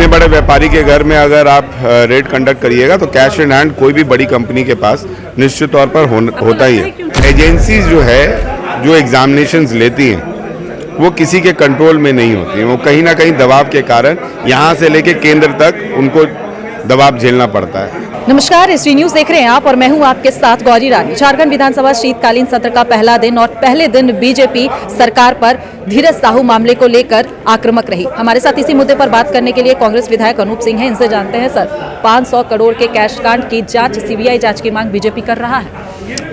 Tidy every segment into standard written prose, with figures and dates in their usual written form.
बड़े व्यापारी के घर में अगर आप रेड कंडक्ट करिएगा तो कैश इन हैंड कोई भी बड़ी कंपनी के पास निश्चित तौर पर होता ही है। एजेंसीज जो है जो एग्जामिनेशंस लेती हैं वो किसी के कंट्रोल में नहीं होती हैं, वो कहीं ना कहीं दबाव के कारण यहाँ से लेके केंद्र तक उनको दबाव झेलना पड़ता है। नमस्कार, एसटी न्यूज देख रहे हैं आप और मैं हूं आपके साथ गौरी रानी। झारखंड विधानसभा शीतकालीन सत्र का पहला दिन और पहले दिन बीजेपी सरकार पर धीरज साहू मामले को लेकर आक्रामक रही। हमारे साथ इसी मुद्दे पर बात करने के लिए कांग्रेस विधायक अनूप सिंह हैं। इनसे जानते हैं सर, 500 करोड़ के कैश कांड की जांच, सीबीआई जांच की मांग बीजेपी कर रहा है।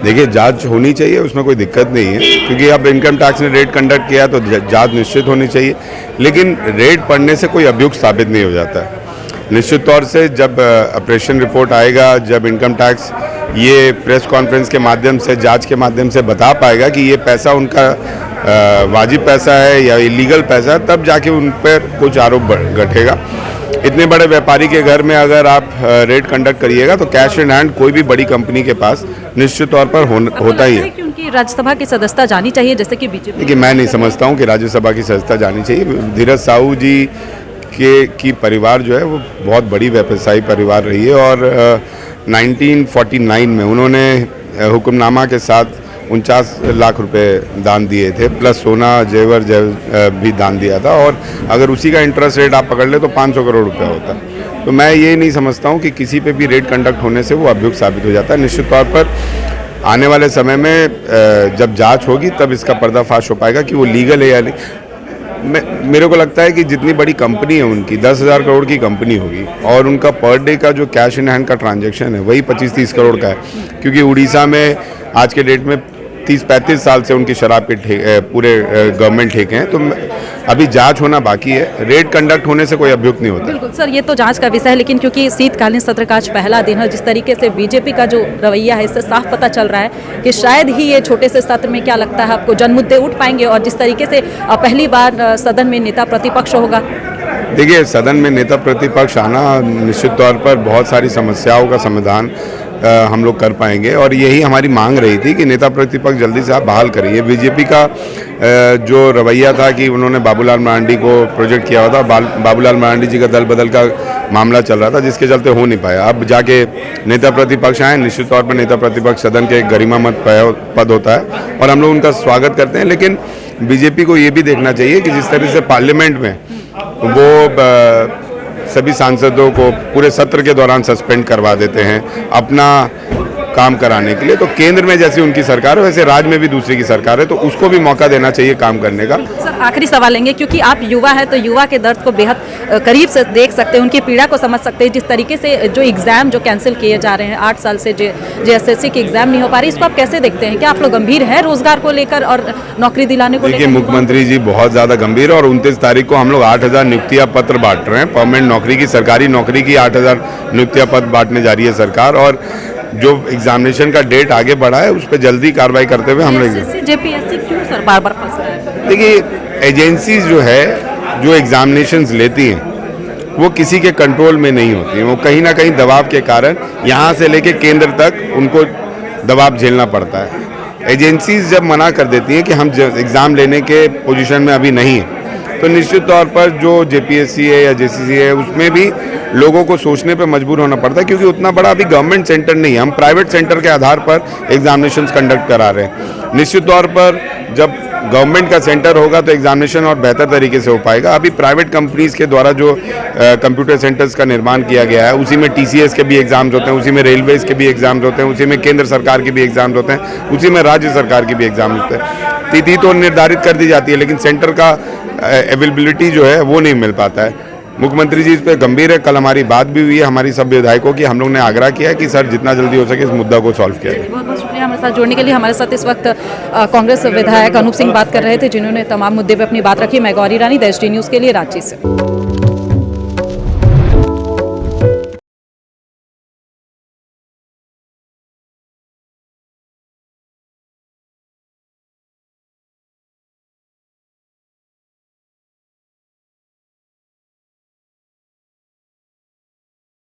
देखिए, जांच होनी चाहिए, उसमें कोई दिक्कत नहीं है, क्योंकि अब इनकम टैक्स ने रेड कंडक्ट किया तो जांच निश्चित होनी चाहिए। लेकिन रेड पढ़ने से कोई अभियुक्त साबित नहीं हो जाता है। निश्चित तौर से जब ऑपरेशन रिपोर्ट आएगा, जब इनकम टैक्स ये प्रेस कॉन्फ्रेंस के माध्यम से, जांच के माध्यम से बता पाएगा कि ये पैसा उनका वाजिब पैसा है या इलीगल पैसा है, तब जाके उन पर कुछ आरोप घटेगा। इतने बड़े व्यापारी के घर में अगर आप रेड कंडक्ट करिएगा तो कैश इन हैंड कोई भी बड़ी कंपनी के पास निश्चित तौर पर होता ही है। क्योंकि राज्यसभा की सदस्यता जानी चाहिए, जैसे कि बीजेपी। देखिए, मैं नहीं समझता हूँ कि राज्यसभा की सदस्यता जानी चाहिए। धीरज साहू जी की परिवार जो है वो बहुत बड़ी व्यवसायी परिवार रही है और 1949 में उन्होंने हुक्मनामा के साथ 49 लाख रुपए दान दिए थे, प्लस सोना जेवर भी दान दिया था, और अगर उसी का इंटरेस्ट रेट आप पकड़ ले तो 500 करोड़ रुपया होता। तो मैं ये नहीं समझता हूँ कि किसी पे भी रेट कंडक्ट होने से वो अभियुक्त साबित हो जाता है। निश्चित तौर पर आने वाले समय में जब जांच होगी तब इसका पर्दाफाश हो पाएगा कि वो लीगल है या नहीं। मेरे को लगता है कि जितनी बड़ी कंपनी है उनकी 10,000 करोड़ की कंपनी होगी और उनका पर डे का जो कैश इन हैंड का ट्रांजैक्शन है वही 25-30 करोड़ का है, क्योंकि उड़ीसा में आज के डेट में 30-35 साल से उनकी शराब के पूरे गवर्नमेंट ठेके हैं। तो अभी जांच होना बाकी है, रेड कंडक्ट होने से कोई अभियुक्त नहीं होता। बिल्कुल सर, ये तो जांच का विषय है, लेकिन क्योंकि शीतकालीन सत्र का आज पहला दिन है, जिस तरीके से बीजेपी का जो रवैया है इससे साफ पता चल रहा है कि शायद ही ये छोटे से सत्र में, क्या लगता है आपको, जन मुद्दे उठ पाएंगे और जिस तरीके से पहली बार सदन में नेता प्रतिपक्ष होगा। देखिए, सदन में नेता प्रतिपक्ष आना निश्चित तौर पर बहुत सारी समस्याओं का समाधान हम लोग कर पाएंगे और यही हमारी मांग रही थी कि नेता प्रतिपक्ष जल्दी से आप बहाल करिए। बीजेपी का जो रवैया था कि उन्होंने बाबूलाल मरांडी को प्रोजेक्ट किया हुआ था, बाबूलाल मरांडी जी का दल बदल का मामला चल रहा था, जिसके चलते हो नहीं पाया। अब जाके नेता प्रतिपक्ष आए, निश्चित तौर पर नेता प्रतिपक्ष सदन के एक गरिमामत पद होता है और हम लोग उनका स्वागत करते हैं। लेकिन बीजेपी को ये भी देखना चाहिए कि जिस तरह से पार्लियामेंट में वो सभी सांसदों को पूरे सत्र के दौरान सस्पेंड करवा देते हैं अपना काम कराने के लिए, तो केंद्र में जैसे उनकी सरकार है वैसे राज्य में भी दूसरी की सरकार है, तो उसको भी मौका देना चाहिए काम करने का। सर, आखिरी सवाल लेंगे, क्योंकि आप युवा है तो युवा के दर्द को बेहद करीब से देख सकते हैं, उनकी पीड़ा को समझ सकते हैं। जिस तरीके से जो एग्जाम जो कैंसिल किए जा रहे हैं, 8 साल से JSSC की एग्जाम नहीं हो पा रही, इसको आप कैसे देखते हैं? क्या आप लोग गंभीर है रोजगार को लेकर और नौकरी दिलाने को लेकर? देखिए, मुख्यमंत्री जी बहुत ज़्यादा गंभीर है और 29 तारीख को हम लोग 8,000 नियुक्तियाँ पत्र बांट रहे हैं। परमानेंट नौकरी की, सरकारी नौकरी की 8,000 नियुक्तियाँ पत्र बांटने जा रही है सरकार, और जो एग्जामिनेशन का डेट आगे बढ़ा है उस पर जल्दी कार्रवाई करते हुए हम लोग। JPSC क्यों सर बार-बार फंस रहा है? देखिए, एजेंसीज जो है जो एग्जामिनेशंस लेती हैं वो किसी के कंट्रोल में नहीं होती हैं, वो कहीं ना कहीं दबाव के कारण यहाँ से लेके केंद्र तक उनको दबाव झेलना पड़ता है। एजेंसीज जब मना कर देती हैं कि हम एग्ज़ाम लेने के पोजीशन में अभी नहीं हैं, तो निश्चित तौर पर जो JPSC है या JCC है उसमें भी लोगों को सोचने पे मजबूर होना पड़ता है, क्योंकि उतना बड़ा अभी गवर्नमेंट सेंटर नहीं है, हम प्राइवेट सेंटर के आधार पर एग्जामिनेशंस कंडक्ट करा रहे हैं। निश्चित तौर पर जब गवर्नमेंट का सेंटर होगा तो एग्जामिनेशन और बेहतर तरीके से हो पाएगा। अभी प्राइवेट कंपनीज़ के द्वारा जो कंप्यूटर सेंटर्स का निर्माण किया गया है उसी में TCS के भी एग्ज़ाम्स होते हैं, उसी में रेलवेज़ के भी एग्ज़ाम्स होते हैं, उसी में केंद्र सरकार के भी एग्ज़ाम्स होते हैं, उसी में राज्य सरकार के भी एग्ज़ाम होते हैं। तिथि तो निर्धारित कर दी जाती है लेकिन सेंटर का अवेलेबिलिटी जो है वो नहीं मिल पाता है। मुख्यमंत्री जी इस पर गंभीर है। कल हमारी बात भी हुई है हमारी सब विधायकों की, हम लोग ने आग्रह किया है कि सर जितना जल्दी हो सके इस मुद्दा को सॉल्व किया जाए। बहुत बहुत शुक्रिया हमारे साथ जुड़ने के लिए। हमारे साथ इस वक्त कांग्रेस विधायक अनूप सिंह बात कर रहे थे, जिन्होंने तमाम मुद्दे पर अपनी बात रखी। मैं गौरी रानी, एसटी न्यूज़ के लिए रांची से।